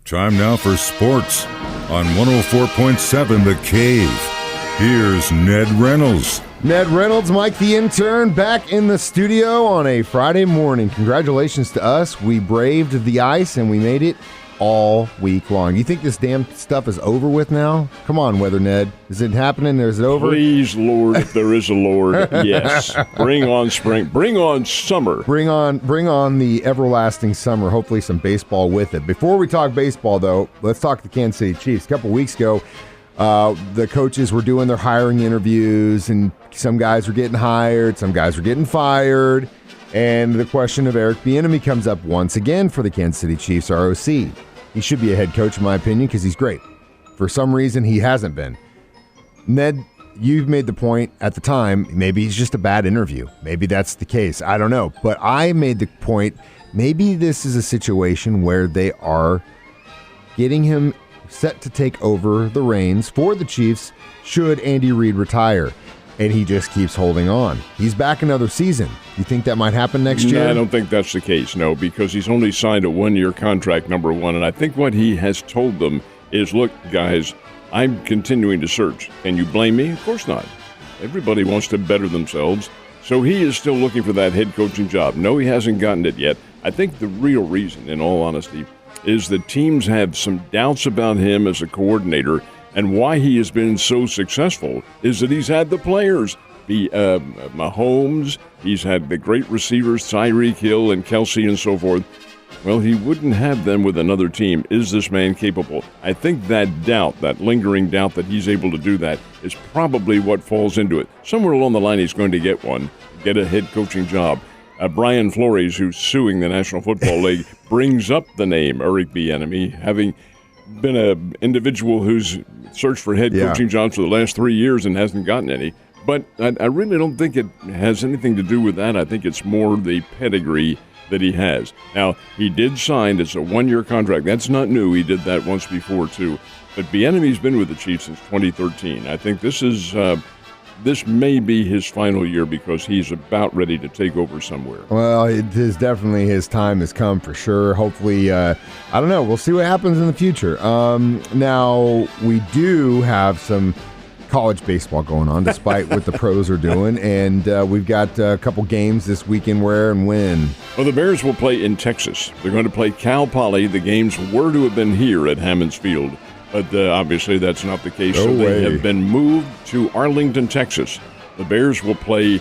Time now for sports on 104.7 The Cave. Here's Ned Reynolds. Ned Reynolds, Mike the Intern, back in the studio on a Friday morning. Congratulations to us. We braved the ice and we made it all week long. You think this damn stuff is over with now? Come on, Weather Ned. Is it happening? Is it over? Please, Lord, if there is a Lord, yes. Bring on spring. Bring on summer. Bring on the everlasting summer. Hopefully some baseball with it. Before we talk baseball, though, let's talk the Kansas City Chiefs. A couple weeks ago, the coaches were doing their hiring interviews, and some guys were getting hired, some guys were getting fired, and the question of Eric Bieniemy comes up once again for the Kansas City Chiefs ROC. He should be a head coach, in my opinion, because he's great. For some reason, he hasn't been. Ned, you've made the point at the time, maybe he's just a bad interview. Maybe that's the case. I don't know. But I made the point, maybe this is a situation where they are getting him set to take over the reins for the Chiefs should Andy Reid retire. And he just keeps holding on. He's back another season. You think that might happen next year? No, I don't think that's the case, no, because he's only signed a one-year contract, number one. And I think what he has told them is, look, guys, I'm continuing to search. Can you blame me? Of course not. Everybody wants to better themselves. So he is still looking for that head coaching job. No, he hasn't gotten it yet. I think the real reason, in all honesty, is that teams have some doubts about him as a coordinator. And why he has been so successful is that he's had the players. Mahomes, he's had the great receivers, Tyreek Hill and Kelsey and so forth. Well, he wouldn't have them with another team. Is this man capable? I think that doubt, that lingering doubt that he's able to do that, is probably what falls into it. Somewhere along the line, he's going to get a head coaching job. Brian Flores, who's suing the National Football League, brings up the name Eric Bieniemy, having been an individual who's searched for head coaching jobs for the last 3 years and hasn't gotten any. But I really don't think it has anything to do with that. I think it's more the pedigree that he has. Now, he did sign, it's a one-year contract. That's not new. He did that once before, too. But Bieniemy's been with the Chiefs since 2013. I think this may be his final year because he's about ready to take over somewhere. Well, it is definitely his time has come for sure. Hopefully, I don't know. We'll see what happens in the future. Now, we do have some college baseball going on, despite what the pros are doing, and we've got a couple games this weekend where and when. Well, the Bears will play in Texas. They're going to play Cal Poly. The games were to have been here at Hammons Field. But obviously that's not the case, so they have been moved to Arlington, Texas. The Bears will play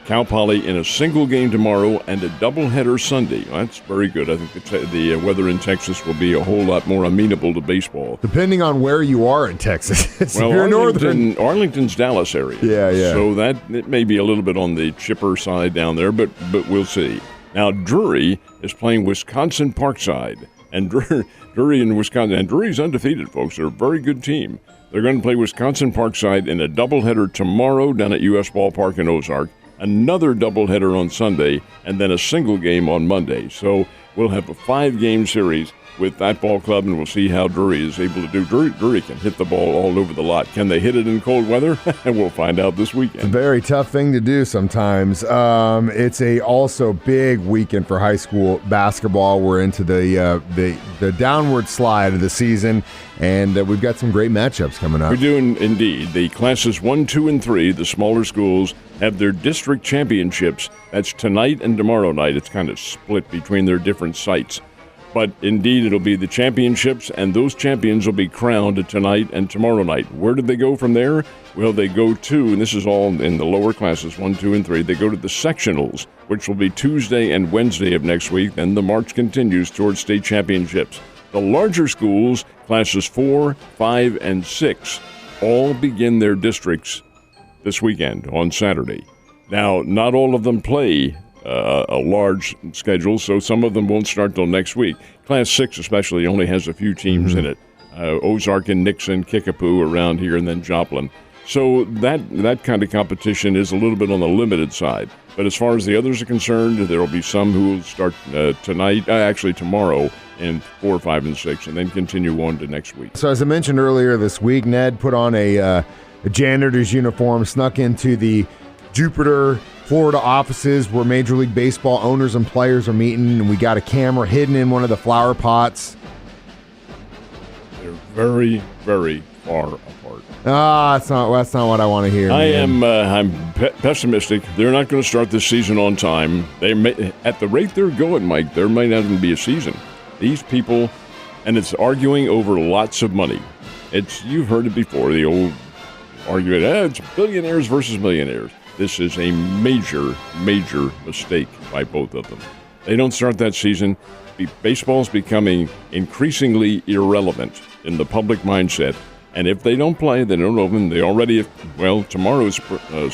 Cal Poly in a single game tomorrow and a doubleheader Sunday. Well, that's very good. I think the weather in Texas will be a whole lot more amenable to baseball. Depending on where you are in Texas. Well, Arlington's Dallas area. Yeah. So it may be a little bit on the chipper side down there, but we'll see. Now, Drury is playing Wisconsin Parkside. And Drury in Wisconsin, and Drury's undefeated, folks. They're a very good team. They're going to play Wisconsin Parkside in a doubleheader tomorrow down at U.S. Ballpark in Ozark, another doubleheader on Sunday, and then a single game on Monday. So we'll have a 5-game series with that ball club, and we'll see how Drury is able to do. Drury can hit the ball all over the lot. Can they hit it in cold weather? And we'll find out this weekend. It's a very tough thing to do sometimes. It's a also big weekend for high school basketball. We're into the downward slide of the season, and we've got some great matchups coming up. We do indeed. The classes 1, 2, and 3, the smaller schools, have their district championships. That's tonight and tomorrow night. It's kind of split between their different sites. But indeed, it'll be the championships, and those champions will be crowned tonight and tomorrow night. Where did they go from there? Well, they go to, and this is all in the lower classes, 1, 2, and 3, they go to the sectionals, which will be Tuesday and Wednesday of next week. Then the march continues towards state championships. The larger schools, classes 4, 5, and 6, all begin their districts this weekend on Saturday. Now, not all of them play a large schedule, so some of them won't start till next week. Class 6 especially only has a few teams in it. Ozark and Nixon, Kickapoo around here, and then Joplin. So that kind of competition is a little bit on the limited side. But as far as the others are concerned, there will be some who will start tomorrow in 4, 5, and 6, and then continue on to next week. So as I mentioned earlier this week, Ned put on a janitor's uniform, snuck into the Jupiter, Florida offices where Major League Baseball owners and players are meeting, and we got a camera hidden in one of the flower pots. They're very, very far apart. That's not what I want to hear. I'm pessimistic. They're not going to start this season on time. At the rate they're going, Mike, there might not even be a season. These people, and it's arguing over lots of money. You've heard it before, the old argument, it's billionaires versus millionaires. This is a major, major mistake by both of them. They don't start that season. Baseball's becoming increasingly irrelevant in the public mindset. And if they don't play, they don't open. Tomorrow is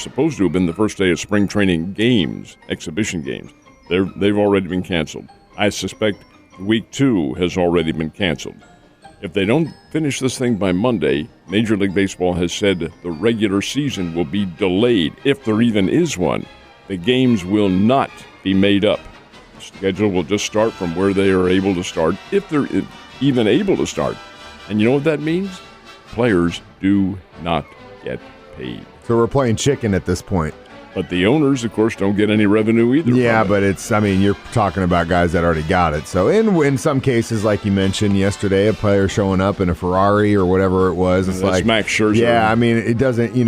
supposed to have been the first day of spring training games, exhibition games. They've already been canceled. I suspect week 2 has already been canceled. If they don't finish this thing by Monday, Major League Baseball has said the regular season will be delayed. If there even is one, the games will not be made up. The schedule will just start from where they are able to start, if they're even able to start. And you know what that means? Players do not get paid. So we're playing chicken at this point. But the owners, of course, don't get any revenue either. Yeah, but you're talking about guys that already got it. So in some cases, like you mentioned yesterday, a player showing up in a Ferrari or whatever it was, it's like Max Scherzer. Yeah, it doesn't. They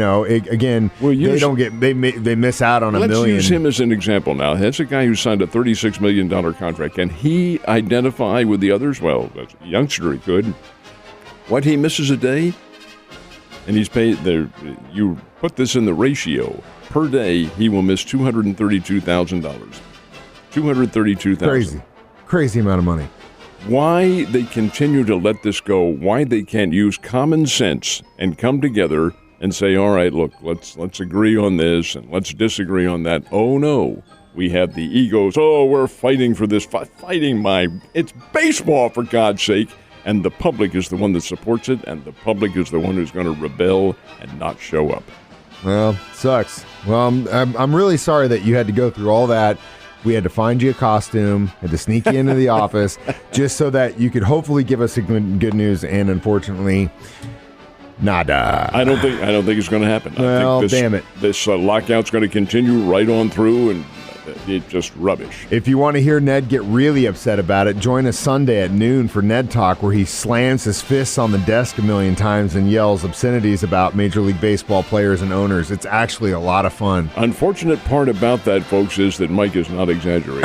miss out on $1 million. Let's use him as an example now. That's a guy who signed a $36 million contract. Can he identify with the others? Well, as a youngster, he could. What he misses a day, and he's paid. You put this in the ratio. Per day, he will miss $232,000. $232,000. Crazy amount of money. Why they continue to let this go? Why they can't use common sense and come together and say, "All right, look, let's agree on this and let's disagree on that." Oh no, we have the egos. Oh, we're fighting for this. It's baseball, for God's sake. And the public is the one that supports it, and the public is the one who's going to rebel and not show up. Well, sucks. Well, I'm really sorry that you had to go through all that. We had to find you a costume, had to sneak you into the office, just so that you could hopefully give us good news. And unfortunately, nada. I don't think it's going to happen. Well, I think damn it. This lockout's going to continue right on through, and it's just rubbish. If you want to hear Ned get really upset about it, join us Sunday at noon for Ned Talk, where he slams his fists on the desk a million times and yells obscenities about Major League Baseball players and owners. It's actually a lot of fun. Unfortunate part about that, folks, is that Mike is not exaggerating.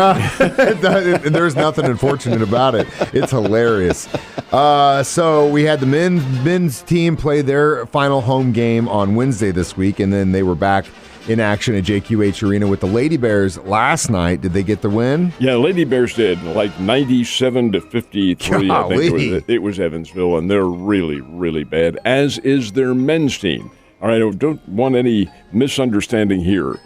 There's nothing unfortunate about it. It's hilarious. So we had the men's team play their final home game on Wednesday this week, and then they were back in action at JQH Arena with the Lady Bears last night. Did they get the win? Yeah, Lady Bears did, like 97-53. Golly. I think it was Evansville, and they're really, really bad, as is their men's team. All right, I don't want any misunderstanding here.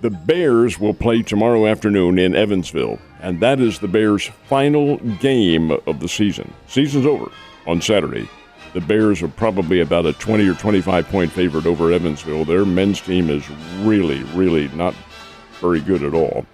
The Bears will play tomorrow afternoon in Evansville, and that is the Bears' final game of the season. Season's over on Saturday. The Bears are probably about a 20 or 25-point favorite over Evansville. Their men's team is really, really not very good at all.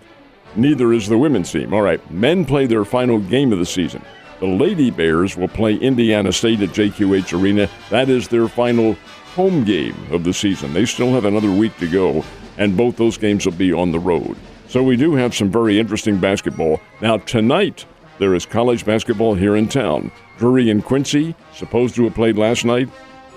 Neither is the women's team. All right, men play their final game of the season. The Lady Bears will play Indiana State at JQH Arena. That is their final home game of the season. They still have another week to go, and both those games will be on the road. So we do have some very interesting basketball. Now, tonight, there is college basketball here in town. Drury and Quincy, supposed to have played last night.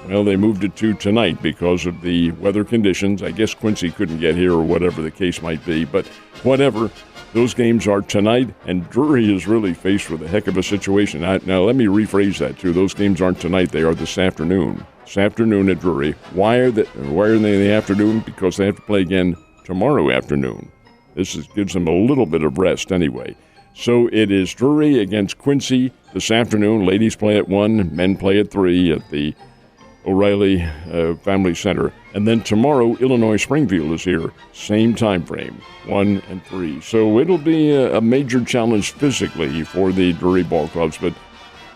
Well, they moved it to tonight because of the weather conditions. I guess Quincy couldn't get here or whatever the case might be. But whatever, those games are tonight, and Drury is really faced with a heck of a situation. Now, let me rephrase that, too. Those games aren't tonight. They are this afternoon. This afternoon at Drury. Why are they in the afternoon? Because they have to play again tomorrow afternoon. Gives them a little bit of rest anyway. So it is Drury against Quincy this afternoon. Ladies play at 1, men play at 3 at the O'Reilly Family Center. And then tomorrow, Illinois Springfield is here. Same time frame, 1 and 3. So it'll be a major challenge physically for the Drury ball clubs, but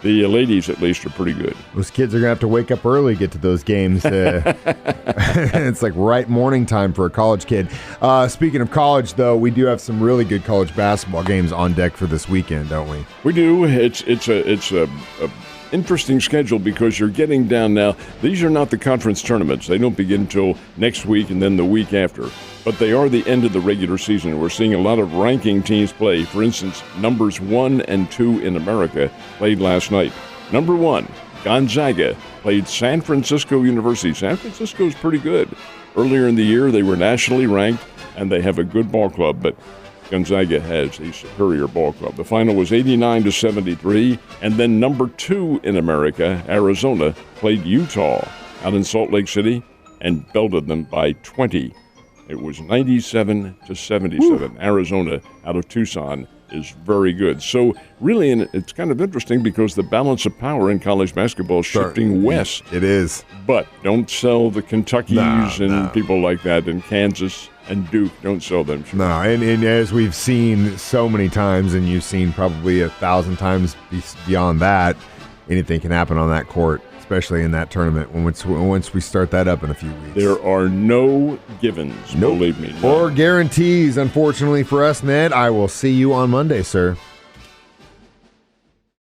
the ladies, at least, are pretty good. Those kids are going to have to wake up early to get to those games. It's like right morning time for a college kid. Speaking of college, though, we do have some really good college basketball games on deck for this weekend, don't we? We do. It's a interesting schedule because you're getting down now. These are not the conference tournaments. They don't begin until next week and then the week after. But they are the end of the regular season. We're seeing a lot of ranking teams play. For instance, numbers 1 and 2 in America played last night. Number 1, Gonzaga played San Francisco University. San Francisco is pretty good. Earlier in the year, they were nationally ranked, and they have a good ball club, but Gonzaga has a superior ball club. The final was 89-73, and then number 2 in America, Arizona, played Utah out in Salt Lake City and belted them by 20. It was 97-77. Woo. Arizona out of Tucson is very good. So really, and it's kind of interesting because the balance of power in college basketball is shifting west. It is. But don't sell the Kentuckys and people like that, and Kansas and Duke. Don't sell them. No, and as we've seen so many times, and you've seen probably 1,000 times beyond that, anything can happen on that court, especially in that tournament once we start that up in a few weeks. There are no givens, believe me. No. Or guarantees, unfortunately for us, Ned. I will see you on Monday, sir.